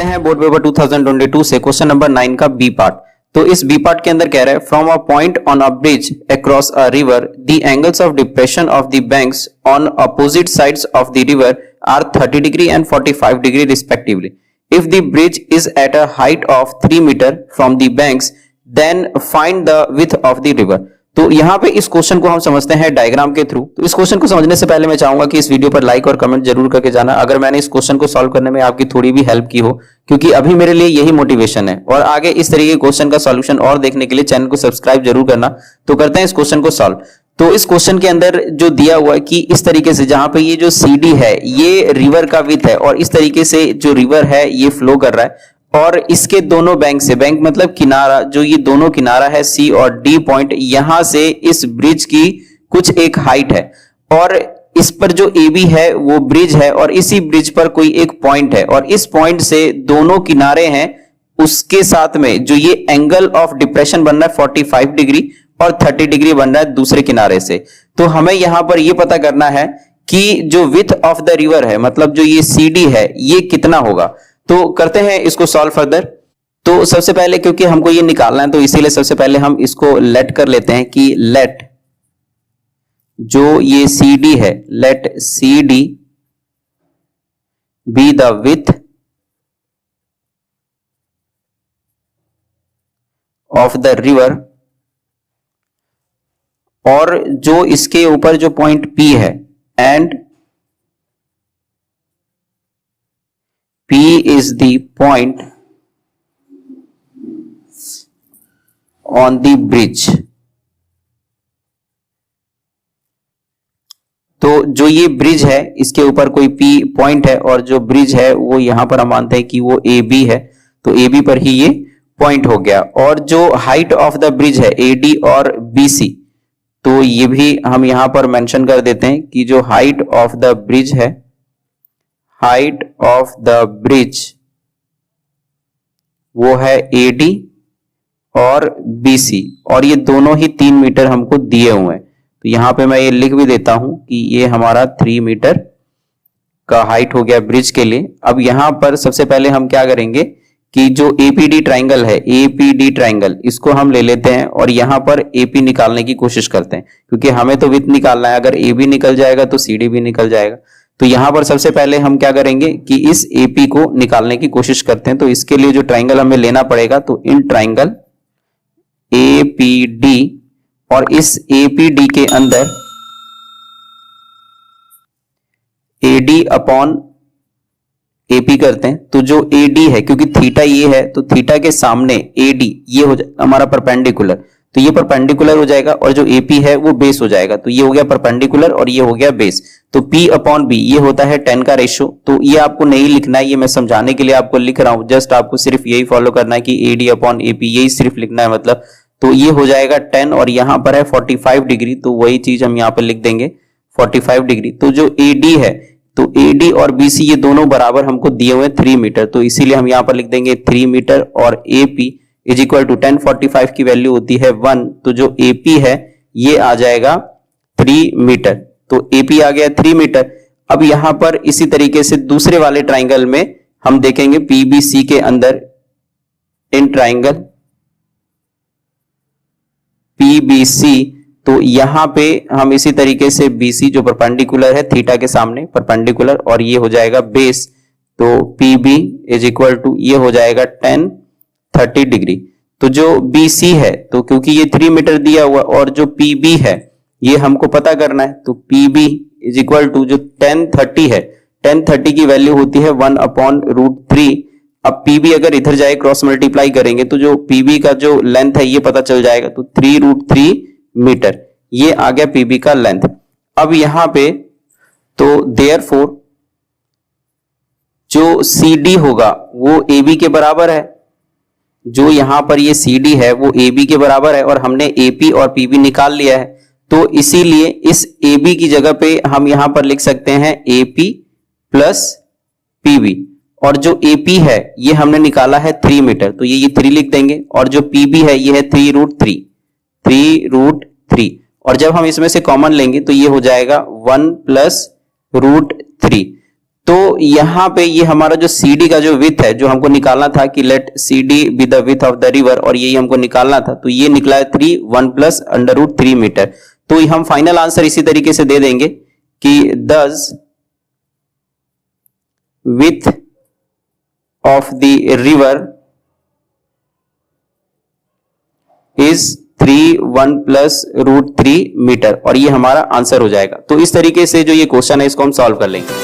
आते हैं board paper 2022 से क्वेश्चन नंबर 9 का बी पार्ट। तो इस बी पार्ट के अंदर कह रहा है from a point on a bridge across a river the angles of depression of the banks on opposite sides of the river are 30 degree and 45 degree respectively. If the bridge is at a height of 3 metre from the banks then find the width of the river. तो यहाँ पे इस question को हम समझते हैं diagram के through. तो इस क्वेश्चन को समझने से पहले मैं चाहूंगा कि इस वीडियो पर लाइक और कमेंट जरूर करके जाना अगर मैंने इस क्वेश्चन को सॉल्व करने में आपकी थोड़ी भी हेल्प की हो, क्योंकि अभी मेरे लिए यही मोटिवेशन है। और आगे इस तरीके के क्वेश्चन का सॉल्यूशन और देखने के लिए चैनल को सब्सक्राइब जरूर करना। तो करते हैं इस क्वेश्चन को सॉल्व। तो इस क्वेश्चन के अंदर जो दिया हुआ है कि इस तरीके से जहां पे ये जो CD है ये रिवर का विड्थ है और इस तरीके से जो रिवर है ये फ्लो कर रहा है और इसके दोनों बैंक से, बैंक मतलब किनारा, जो ये दोनों किनारा है C और D पॉइंट, यहां से इस ब्रिज की कुछ एक हाइट है और इस पर जो AB है वो ब्रिज है और इसी ब्रिज पर कोई एक पॉइंट है और इस पॉइंट से दोनों किनारे हैं, उसके साथ में जो ये एंगल ऑफ डिप्रेशन बन रहा है 45 डिग्री और 30 डिग्री बन रहा है दूसरे किनारे से। तो हमें यहां पर ये पता करना है कि जो विड्थ ऑफ द रिवर है, मतलब जो ये CD है, ये कितना होगा। तो करते हैं इसको सॉल्व फर्दर। तो सबसे पहले क्योंकि हमको ये निकालना है तो इसीलिए सबसे पहले हम इसको लेट कर लेते हैं कि लेट जो ये CD है, let CD be the width of the river और जो इसके ऊपर जो पॉइंट P है and P is the point on the bridge। तो जो ये ब्रिज है इसके ऊपर कोई P पॉइंट है और जो ब्रिज है वो यहां पर हम मानते हैं कि वो AB है, तो AB पर ही ये पॉइंट हो गया। और जो हाइट ऑफ द ब्रिज है AD और BC, तो ये भी हम यहां पर मेंशन कर देते हैं कि जो हाइट ऑफ द ब्रिज है, हाइट ऑफ द ब्रिज वो है AD और BC और ये दोनों ही 3 मीटर हमको दिए हुए हैं। तो यहां पे मैं ये लिख भी देता हूं कि ये हमारा 3 मीटर का हाइट हो गया ब्रिज के लिए। अब यहां पर सबसे पहले हम क्या करेंगे कि जो APD ट्राइंगल है, APD ट्राइंगल, इसको हम ले लेते हैं और यहां पर AP निकालने की कोशिश करते हैं, क्योंकि हमें तो विड्थ निकालना है। अगर AB निकल जाएगा तो CD भी निकल जाएगा। तो यहां पर सबसे पहले हम क्या करेंगे कि इस AP को निकालने की कोशिश करते हैं। तो इसके लिए जो ट्राइंगल हमें लेना पड़ेगा, तो इन ट्राइंगल APD और इस APD के अंदर AD अपॉन AP करते हैं। तो जो AD है, क्योंकि थीटा ये है तो थीटा के सामने AD ये हो जाएगा हमारा परपेंडिकुलर, तो ये परपेंडिकुलर हो जाएगा और जो AP है वो बेस हो जाएगा। तो ये हो गया परपेंडिकुलर और ये हो गया बेस। तो P अपॉन B ये होता है 10 का रेशियो। तो ये आपको नहीं लिखना है, ये मैं समझाने के लिए आपको लिख रहा हूं। जस्ट आपको सिर्फ यही फॉलो करना है कि AD अपॉन AP यही सिर्फ लिखना है, मतलब। तो ये हो जाएगा 10 और यहां पर है 45 डिग्री, तो वही चीज हम यहाँ पर लिख देंगे 45 डिग्री। तो जो AD है, तो AD और BC ये दोनों बराबर हमको दिए हुए 3 मीटर, तो इसीलिए हम यहाँ पर लिख देंगे 3 मीटर और AP इज इक्वल टू 10, 45 की वैल्यू होती है 1, तो जो AP है ये आ जाएगा 3 मीटर। तो AP आ गया 3 मीटर। अब यहां पर इसी तरीके से दूसरे वाले ट्राइंगल में हम देखेंगे PBC के अंदर, इन ट्राइंगल PBC, तो यहां पे हम इसी तरीके से BC जो परपेंडिकुलर है थीटा के सामने परपेंडिकुलर और ये हो जाएगा बेस, तो PB इज इक्वल टू ये हो जाएगा 10, 30 डिग्री। तो जो BC है, तो क्योंकि ये 3 मीटर दिया हुआ और जो PB है ये हमको पता करना है, तो PB इज इक्वल टू जो 10, 30 है, 10, 30 की वैल्यू होती है 1/√3। अब PB अगर इधर जाए क्रॉस मल्टीप्लाई करेंगे तो जो PB का जो लेंथ है ये पता चल जाएगा, तो 3√3 मीटर ये आ गया PB का लेंथ। अब यहां पे तो देयरफॉर जो CD होगा वो AB के बराबर है, जो यहां पर ये CD है वो AB के बराबर है और हमने AP और PB निकाल लिया है। तो इसीलिए इस AB की जगह पे हम यहां पर लिख सकते हैं AP प्लस PB और जो AP है ये हमने निकाला है 3 मीटर, तो ये 3 लिख देंगे और जो PB है ये है 3√3 और जब हम इसमें से कॉमन लेंगे तो ये हो जाएगा 1 + √3। तो यहां पे ये हमारा जो CD का जो विथ है, जो हमको निकालना था कि let CD be the width of the river, और यही हमको निकालना था, तो ये निकला है 3 1 प्लस अंडर रूट 3 मीटर। तो हम फाइनल आंसर इसी तरीके से दे देंगे कि thus width of the river is 3 1 plus root 3 metre, और ये हमारा आंसर हो जाएगा। तो इस तरीके से जो ये क्वेश्चन है इसको हम सॉल्व कर लेंगे।